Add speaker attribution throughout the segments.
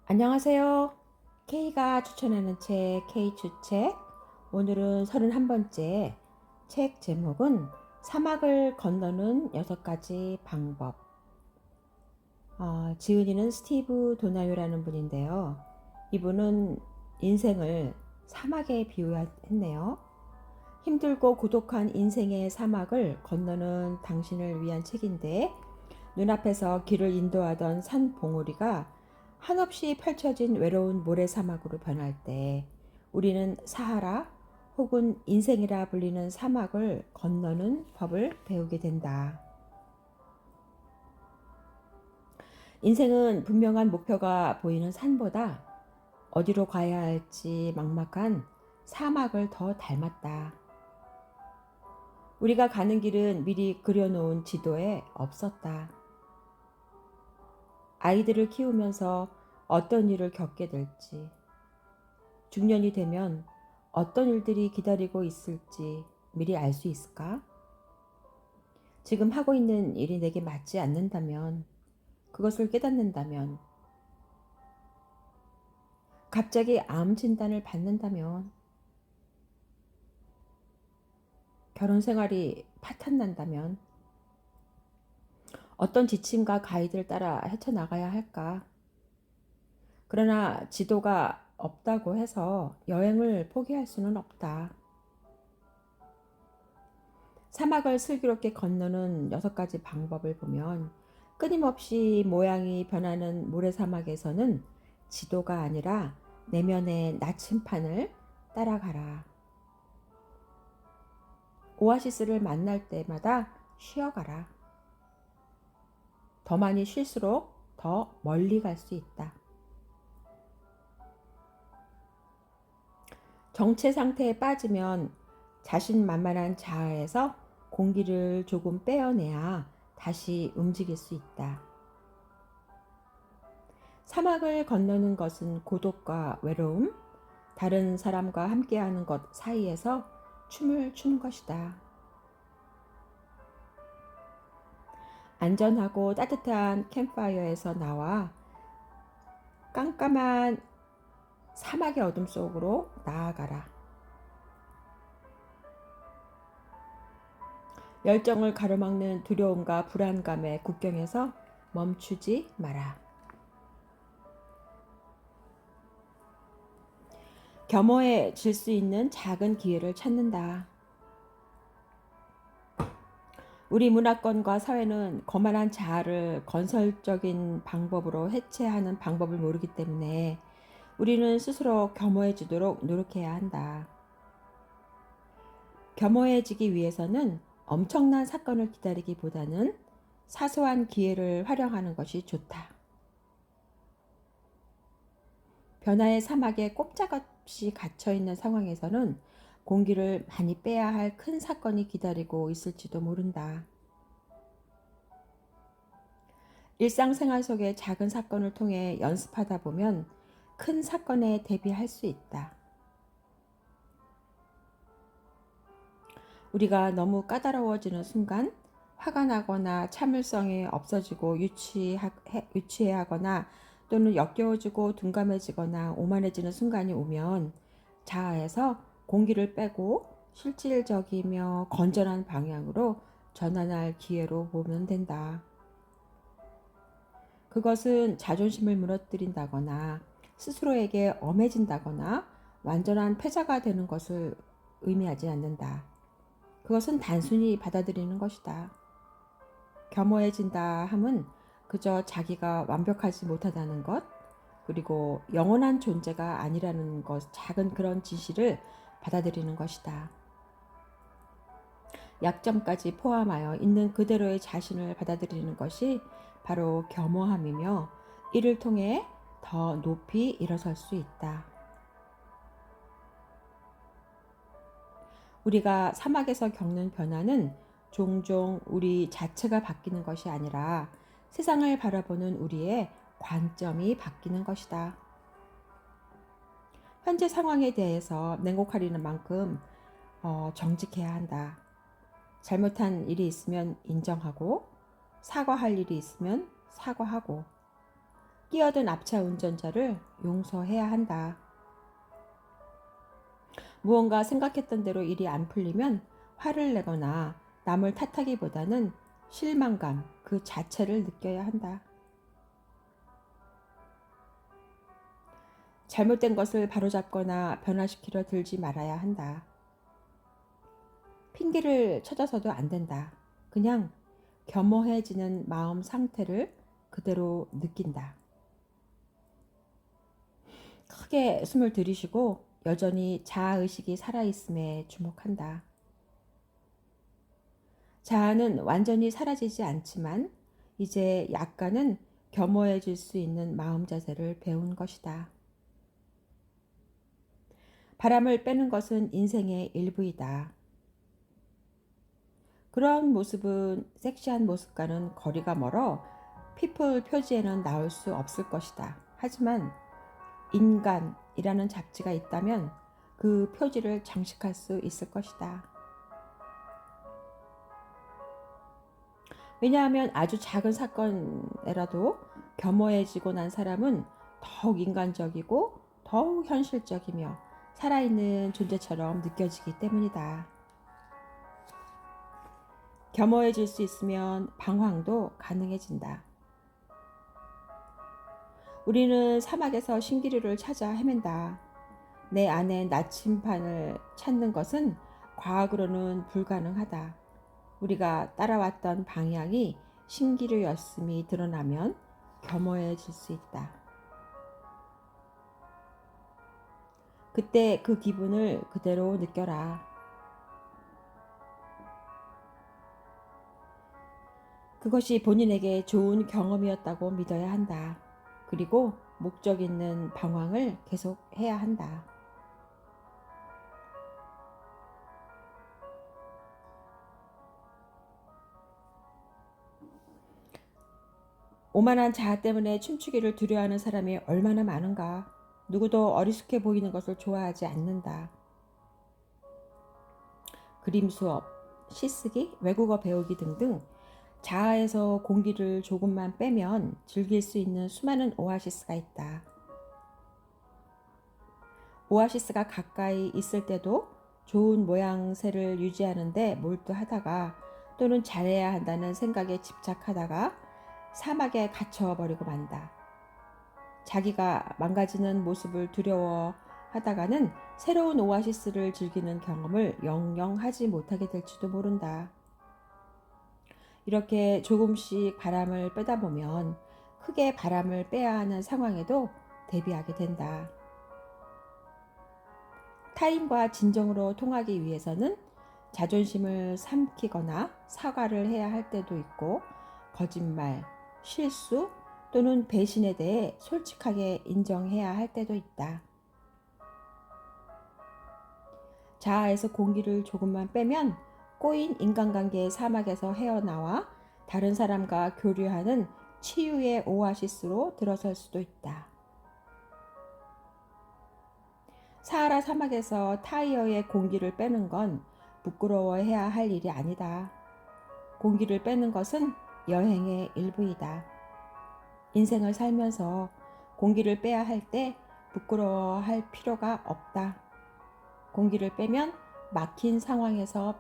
Speaker 1: 안녕하세요. K가 추천하는 책, K 추책. 오늘은 31번째. 책 제목은 사막을 건너는 6가지 방법. 지은이는 스티브 도나요라는 분인데요. 이분은 인생을 사막에 비유했네요. 힘들고 고독한 인생의 사막을 건너는 당신을 위한 책인데, 눈앞에서 길을 인도하던 산 봉우리가 한없이 펼쳐진 외로운 모래사막으로 변할 때 우리는 사하라 혹은 인생이라 불리는 사막을 건너는 법을 배우게 된다. 인생은 분명한 목표가 보이는 산보다 어디로 가야 할지 막막한 사막을 더 닮았다. 우리가 가는 길은 미리 그려놓은 지도에 없었다. 아이들을 키우면서 어떤 일을 겪게 될지, 중년이 되면 어떤 일들이 기다리고 있을지 미리 알 수 있을까? 지금 하고 있는 일이 내게 맞지 않는다면, 그것을 깨닫는다면, 갑자기 암 진단을 받는다면, 결혼 생활이 파탄난다면, 어떤 지침과 가이드를 따라 헤쳐나가야 할까? 그러나 지도가 없다고 해서 여행을 포기할 수는 없다. 사막을 슬기롭게 건너는 6가지 방법을 보면 끊임없이 모양이 변하는 모래사막에서는 지도가 아니라 내면의 나침판을 따라가라. 오아시스를 만날 때마다 쉬어가라. 더 많이 쉴수록 더 멀리 갈 수 있다. 정체 상태에 빠지면 자신만만한 자아에서 공기를 조금 빼어내야 다시 움직일 수 있다. 사막을 건너는 것은 고독과 외로움, 다른 사람과 함께하는 것 사이에서 춤을 추는 것이다. 안전하고 따뜻한 캠프파이어에서 나와 깜깜한 사막의 어둠 속으로 나아가라. 열정을 가로막는 두려움과 불안감의 국경에서 멈추지 마라. 겸허해질 수 있는 작은 기회를 찾는다. 우리 문화권과 사회는 거만한 자아를 건설적인 방법으로 해체하는 방법을 모르기 때문에 우리는 스스로 겸허해지도록 노력해야 한다. 겸허해지기 위해서는 엄청난 사건을 기다리기보다는 사소한 기회를 활용하는 것이 좋다. 변화의 사막에 꼼짝없이 갇혀있는 상황에서는 공기를 많이 빼야 할 큰 사건이 기다리고 있을지도 모른다. 일상생활 속의 작은 사건을 통해 연습하다 보면 큰 사건에 대비할 수 있다. 우리가 너무 까다로워지는 순간 화가 나거나 참을성이 없어지고 유치해하거나 또는 역겨워지고 둔감해지거나 오만해지는 순간이 오면 자아에서 공기를 빼고 실질적이며 건전한 방향으로 전환할 기회로 보면 된다. 그것은 자존심을 무너뜨린다거나 스스로에게 엄해진다거나 완전한 패자가 되는 것을 의미하지 않는다. 그것은 단순히 받아들이는 것이다. 겸허해진다 함은 그저 자기가 완벽하지 못하다는 것, 그리고 영원한 존재가 아니라는 것, 작은 그런 진실을 받아들이는 것이다. 약점까지 포함하여 있는 그대로의 자신을 받아들이는 것이 바로 겸허함이며 이를 통해 더 높이 일어설 수 있다. 우리가 사막에서 겪는 변화는 종종 우리 자체가 바뀌는 것이 아니라 세상을 바라보는 우리의 관점이 바뀌는 것이다. 현재 상황에 대해서 냉혹하리는 만큼 정직해야 한다. 잘못한 일이 있으면 인정하고 사과할 일이 있으면 사과하고 끼어든 앞차 운전자를 용서해야 한다. 무언가 생각했던 대로 일이 안 풀리면 화를 내거나 남을 탓하기보다는 실망감 그 자체를 느껴야 한다. 잘못된 것을 바로잡거나 변화시키려 들지 말아야 한다. 핑계를 찾아서도 안 된다. 그냥 겸허해지는 마음 상태를 그대로 느낀다. 크게 숨을 들이쉬고 여전히 자아의식이 살아있음에 주목한다. 자아는 완전히 사라지지 않지만 이제 약간은 겸허해질 수 있는 마음 자세를 배운 것이다. 바람을 빼는 것은 인생의 일부이다. 그런 모습은 섹시한 모습과는 거리가 멀어 피플 표지에는 나올 수 없을 것이다. 하지만 인간이라는 잡지가 있다면 그 표지를 장식할 수 있을 것이다. 왜냐하면 아주 작은 사건에라도 겸허해지고 난 사람은 더욱 인간적이고 더욱 현실적이며 살아있는 존재처럼 느껴지기 때문이다. 겸허해질 수 있으면 방황도 가능해진다. 우리는 사막에서 신기루를 찾아 헤맨다. 내 안에 나침반을 찾는 것은 과학으로는 불가능하다. 우리가 따라왔던 방향이 신기루였음이 드러나면 겸허해질 수 있다. 그때 그 기분을 그대로 느껴라. 그것이 본인에게 좋은 경험이었다고 믿어야 한다. 그리고 목적 있는 방황을 계속 해야 한다. 오만한 자아 때문에 춤추기를 두려워하는 사람이 얼마나 많은가. 누구도 어리숙해 보이는 것을 좋아하지 않는다. 그림 수업, 시쓰기, 외국어 배우기 등등 자아에서 공기를 조금만 빼면 즐길 수 있는 수많은 오아시스가 있다. 오아시스가 가까이 있을 때도 좋은 모양새를 유지하는데 몰두하다가 또는 잘해야 한다는 생각에 집착하다가 사막에 갇혀버리고 만다. 자기가 망가지는 모습을 두려워하다가는 새로운 오아시스를 즐기는 경험을 영영 하지 못하게 될지도 모른다. 이렇게 조금씩 바람을 빼다 보면 크게 바람을 빼야 하는 상황에도 대비하게 된다. 타인과 진정으로 통하기 위해서는 자존심을 삼키거나 사과를 해야 할 때도 있고 거짓말, 실수 또는 배신에 대해 솔직하게 인정해야 할 때도 있다. 자아에서 공기를 조금만 빼면 꼬인 인간관계의 사막에서 헤어나와 다른 사람과 교류하는 치유의 오아시스로 들어설 수도 있다. 사하라 사막에서 타이어의 공기를 빼는 건 부끄러워해야 할 일이 아니다. 공기를 빼는 것은 여행의 일부이다. 인생을 살면서 공기를 빼야 할 때 부끄러워할 필요가 없다. 공기를 빼면 막힌 상황에서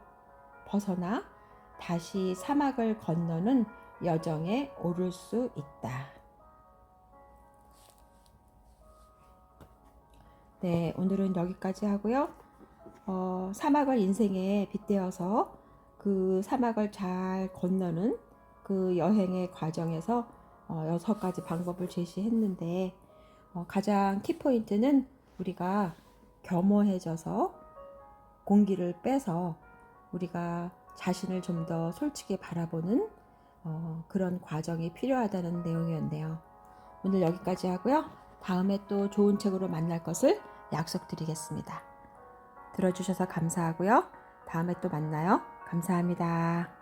Speaker 1: 벗어나 다시 사막을 건너는 여정에 오를 수 있다. 네, 오늘은 여기까지 하고요. 사막을 인생에 빗대어서 그 사막을 잘 건너는 그 여행의 과정에서 6가지 방법을 제시했는데 가장 키포인트는 우리가 겸허해져서 공기를 빼서 우리가 자신을 좀 더 솔직히 바라보는 그런 과정이 필요하다는 내용이었네요. 오늘 여기까지 하고요. 다음에 또 좋은 책으로 만날 것을 약속드리겠습니다. 들어주셔서 감사하고요. 다음에 또 만나요. 감사합니다.